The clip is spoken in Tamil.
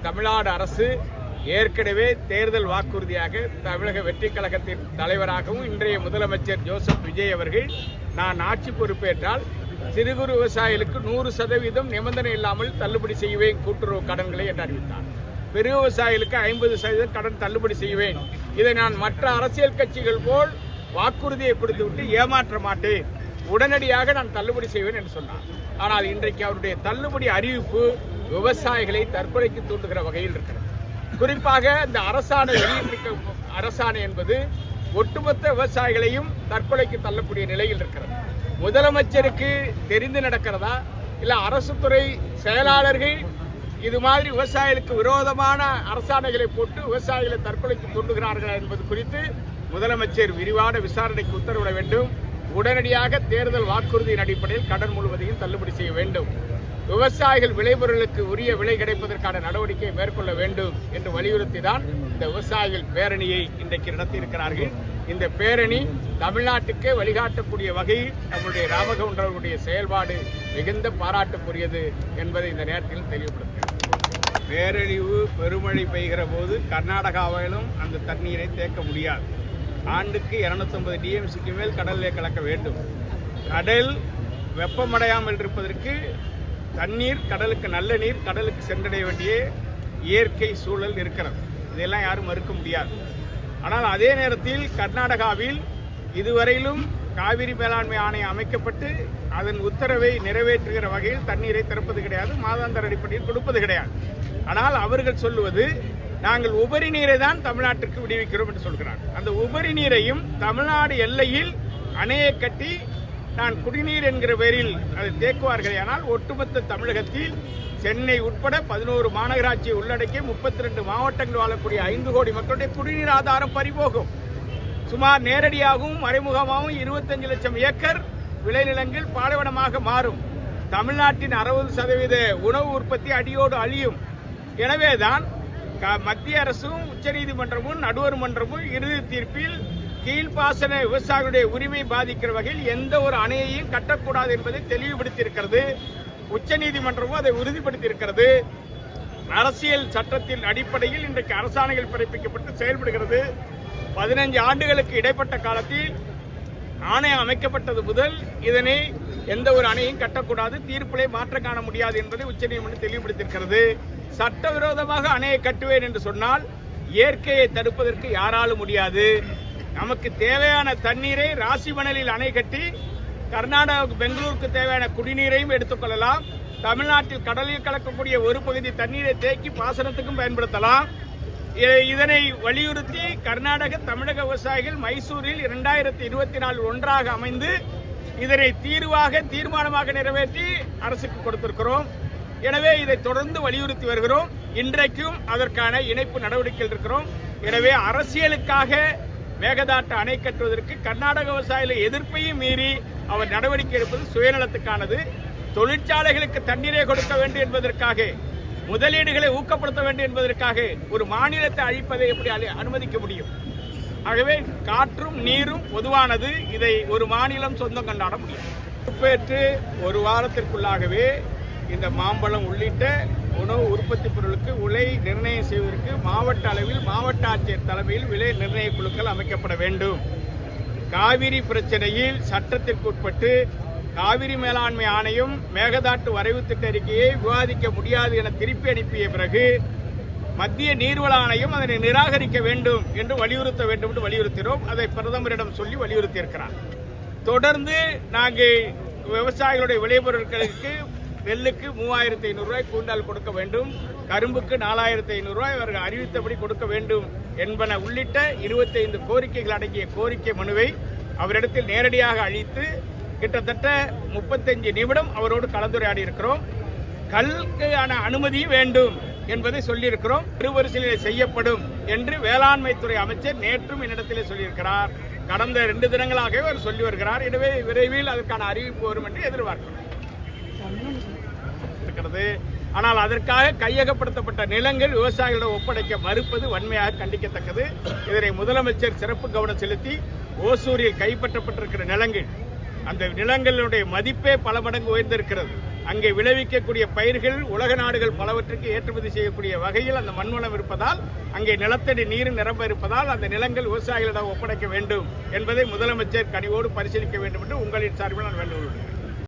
தமிழ்நாடு அரசு ஏற்கனவே தேர்தல் வாக்குறுதியாக தமிழக வெற்றி கழகத்தின் தலைவராகவும் இன்றைய முதலமைச்சர் ஜோசப் விஜய் அவர்கள் நான் ஆட்சி பொறுப்பேற்றால் சிறு குறு விவசாயிகளுக்கு 100% நிபந்தனை இல்லாமல் தள்ளுபடி செய்வேன் கூட்டுறவு கடன்களை என்று அறிவித்தார். பெரு விவசாயிகளுக்கு 50% கடன் தள்ளுபடி செய்வேன். இதை நான் மற்ற அரசியல் கட்சிகள் போல் வாக்குறுதியை கொடுத்துவிட்டு ஏமாற்ற மாட்டேன், உடனடியாக நான் தள்ளுபடி செய்வேன் என்று சொன்னார். ஆனால் இன்றைக்கு அவருடைய தள்ளுபடி அறிவிப்பு விவசாயிகளை தற்கொலைக்கு தூண்டுகிற வகையில் இருக்கிறது. குறிப்பாக இந்த அரசாணை வெளியிட்டிருக்க அரசாணை என்பது ஒட்டுமொத்த விவசாயிகளையும் தற்கொலைக்கு தள்ளக்கூடிய நிலையில் இருக்கிறது. முதலமைச்சருக்கு தெரிந்து நடக்கிறதா இல்ல அரசு துறை செயலாளர்கள் இது மாதிரி விவசாயிகளுக்கு விரோதமான அரசாணைகளை போட்டு விவசாயிகளை தற்கொலைக்கு தூண்டுகிறார்களா என்பது குறித்து முதலமைச்சர் விரிவான விசாரணைக்கு உத்தரவிட வேண்டும். உடனடியாக தேர்தல் வாக்குறுதியின் அடிப்படையில் கடன் முழுவதையும் தள்ளுபடி செய்ய வேண்டும். விவசாயிகள் விளைபொருளுக்கு உரிய விலை கிடைப்பதற்கான நடவடிக்கையை மேற்கொள்ள வேண்டும் என்று வலியுறுத்தி தான் இந்த விவசாயிகள் பேரணியை இன்றைக்கு நடத்தியிருக்கிறார்கள். இந்த பேரணி தமிழ்நாட்டுக்கே வழிகாட்டக்கூடிய வகையில் நம்முடைய ராமகவுண்டர்களுடைய செயல்பாடு மிகுந்த பாராட்டுக்குரியது என்பதை இந்த நேரத்தில் தெளிவுபடுத்துகிறேன். பேரழிவு பெருமழை பெய்கிற போது கர்நாடகாவிலும் அந்த தண்ணீரை தேக்க முடியாது. ஆண்டுக்கு 250 டிஎம்சிக்கு மேல் கடலிலே கலக்க வேண்டும். கடல் வெப்பமடையாமல் இருப்பதற்கு தண்ணீர், கடலுக்கு நல்ல நீர் கடலுக்கு சென்றடைய வேண்டிய இயற்கை சூழல் இருக்கிறது. இதெல்லாம் யாரும் மறுக்க முடியாது. ஆனால் அதே நேரத்தில் கர்நாடகாவில் இதுவரையிலும் காவிரி மேலாண்மை ஆணையம் அமைக்கப்பட்டு அதன் உத்தரவை நிறைவேற்றுகிற வகையில் தண்ணீரை திறப்பது கிடையாது, மாதாந்திர அடிப்படையில் கொடுப்பது கிடையாது. ஆனால் அவர்கள் சொல்லுவது நாங்கள் உபரி நீரை தான் தமிழ்நாட்டிற்கு விடுவிக்கிறோம் என்று சொல்கிறார்கள். அந்த உபரி நீரையும் தமிழ்நாடு எல்லையில் அணையை கட்டி நான் குடிநீர் என்கிற பேரில் அதை தேக்குவார்கள். ஆனால் ஒட்டுமொத்த தமிழகத்தில் சென்னை உட்பட 11 மாநகராட்சியை உள்ளடக்கிய 32 மாவட்டங்கள் வாழக்கூடிய 5 கோடி மக்களுடைய குடிநீர் ஆதாரம் பறிபோகும். சுமார் நேரடியாகவும் மறைமுகமாகவும் 25 லட்சம் ஏக்கர் விளைநிலங்கள் பாலைவனமாக மாறும். தமிழ்நாட்டின் 60% உணவு உற்பத்தி அடியோடு அழியும். எனவேதான் மத்திய அரசும் உச்சநீதிமன்றமும் நடுவர் மன்றமும் இறுதி தீர்ப்பில் கீழ்ப்பாசன விவசாயிகளுடைய உரிமை பாதிக்கிற வகையில் எந்த ஒரு அணையையும் கட்டக்கூடாது என்பதை தெளிவுபடுத்தியிருக்கிறது. உச்சநீதிமன்றமும் அதை உறுதிப்படுத்தியிருக்கிறது. அரசியல் சட்டத்தின் அடிப்படையில் இன்றைக்கு அரசாணைகள் பிறப்பிக்கப்பட்டு செயல்படுகிறது. 15 ஆண்டுகளுக்கு இடைப்பட்ட காலத்தில் ஆணையம் அமைக்கப்பட்டது முதல் இதனை எந்த ஒரு அணையும் கட்டக்கூடாது, தீர்ப்பிலே மாற்றம் காண முடியாது என்பதை உச்சநீதிமன்றம் தெளிவுபடுத்தியிருக்கிறது. சட்டவிரோதமாக அணையை கட்டுவேன் என்று சொன்னால் இயற்கையை தடுப்பதற்கு யாராலும் முடியாது. நமக்கு தேவையான தண்ணீரை ராசி மணலில் அணை கட்டி கர்நாடகாவுக்கு பெங்களூருக்கு தேவையான குடிநீரையும் எடுத்துக்கொள்ளலாம். தமிழ்நாட்டில் கடலில் கலக்கக்கூடிய ஒரு பகுதி தண்ணீரை தேக்கி பாசனத்துக்கும் பயன்படுத்தலாம். இதனை வலியுறுத்தி கர்நாடக தமிழக விவசாயிகள் மைசூரில் 2024 ஒன்றாக அமைந்து இதனை தீர்மானமாக நிறைவேற்றி அரசுக்கு கொடுத்திருக்கிறோம். எனவே இதை தொடர்ந்து வலியுறுத்தி வருகிறோம். இன்றைக்கும் அதற்கான இணைப்பு நடவடிக்கைகள் இருக்கிறோம். எனவே அரசியலுக்காக மேகதாட்டு அணை கட்டுவதற்கு கர்நாடக விவசாயிகள் எதிர்ப்பையும் மீறி அவர் நடவடிக்கை எடுப்பது சுயநலத்துக்கானது. தொழிற்சாலைகளுக்கு தண்ணீரை கொடுக்க வேண்டும் என்பதற்காக, முதலீடுகளை ஊக்கப்படுத்த வேண்டும் என்பதற்காக ஒரு மாநிலத்தை அழிப்பதை எப்படி அனுமதிக்க முடியும்? ஆகவே காற்றும் நீரும் பொதுவானது. இதை ஒரு மாநிலம் சொந்தம் கொண்டாட முடியும். பொறுப்பேற்று ஒரு வாரத்திற்குள்ளாகவே இந்த மாம்பழம் உள்ளிட்ட உணவு உற்பத்தி பொருளுக்கு விலை நிர்ணயம் செய்வதற்கு மாவட்ட அளவில் மாவட்ட ஆட்சியர் தலைமையில் விலை நிர்ணய குழுக்கள் அமைக்கப்பட வேண்டும். காவிரி பிரச்சனையில் சட்டத்திற்கு உட்பட்டு காவிரி மேலாண்மை ஆணையம் மேகதாட்டு வரைவு திட்ட அறிக்கையை விவாதிக்க முடியாது என திருப்பி அனுப்பிய பிறகு மத்திய நீர்வள ஆணையம் அதனை நிராகரிக்க வேண்டும் என்று வலியுறுத்த வேண்டும் என்று வலியுறுத்தினோம். அதை பிரதமரிடம் சொல்லி வலியுறுத்தி இருக்கிறார். தொடர்ந்து நாங்கள் விவசாயிகளுடைய விளைபொருட்களுக்கு நெல்லுக்கு 3500 ரூபாய் கூண்டால் கொடுக்க வேண்டும், கரும்புக்கு 4500 ரூபாய் அவர்கள் அறிவித்தபடி கொடுக்க வேண்டும் என்பன உள்ளிட்ட 25 கோரிக்கைகள் அடங்கிய கோரிக்கை மனுவை அவரிடத்தில் நேரடியாக அளித்து கிட்டத்தட்ட 35 நிமிடம் அவரோடு கலந்துரையாடி இருக்கிறோம். கல்லுக்கான அனுமதி வேண்டும் என்பதை சொல்லியிருக்கிறோம். மறுபரிசீலனை செய்யப்படும் என்று வேளாண்மைத்துறை அமைச்சர் நேற்றும் என்னிடத்திலே சொல்லியிருக்கிறார். கடந்த 2 தினங்களாகவே அவர் சொல்லி வருகிறார். எனவே விரைவில் அதற்கான அறிவிப்பு வரும் என்று எதிர்பார்க்கிறோம். ஆனால் அதற்காக கையகப்படுத்தப்பட்ட நிலங்கள் விவசாயிகளிடம் ஒப்படைக்க மறுப்பது வன்மையாக கண்டிக்கத்தக்கது. இதனை முதலமைச்சர் சிறப்பு கவனம் செலுத்தி ஓசூரில் கைப்பற்றப்பட்டிருக்கிற நிலங்கள், அந்த நிலங்களுடைய மதிப்பே பல மடங்கு உயர்ந்திருக்கிறது. அங்கே விளைவிக்கக்கூடிய பயிர்கள் உலக நாடுகள் பலவற்றுக்கு ஏற்றுமதி செய்யக்கூடிய வகையில் அந்த மண்வளம் இருப்பதால், அங்கே நிலத்தடி நீர் நிரம்ப இருப்பதால் அந்த நிலங்கள் விவசாயிகளிடம் ஒப்படைக்க வேண்டும் என்பதை முதலமைச்சர் கனிவோடு பரிசீலிக்க வேண்டும் என்று உங்களின் சார்பில் நான் வேண்டுகொள்கிறேன்.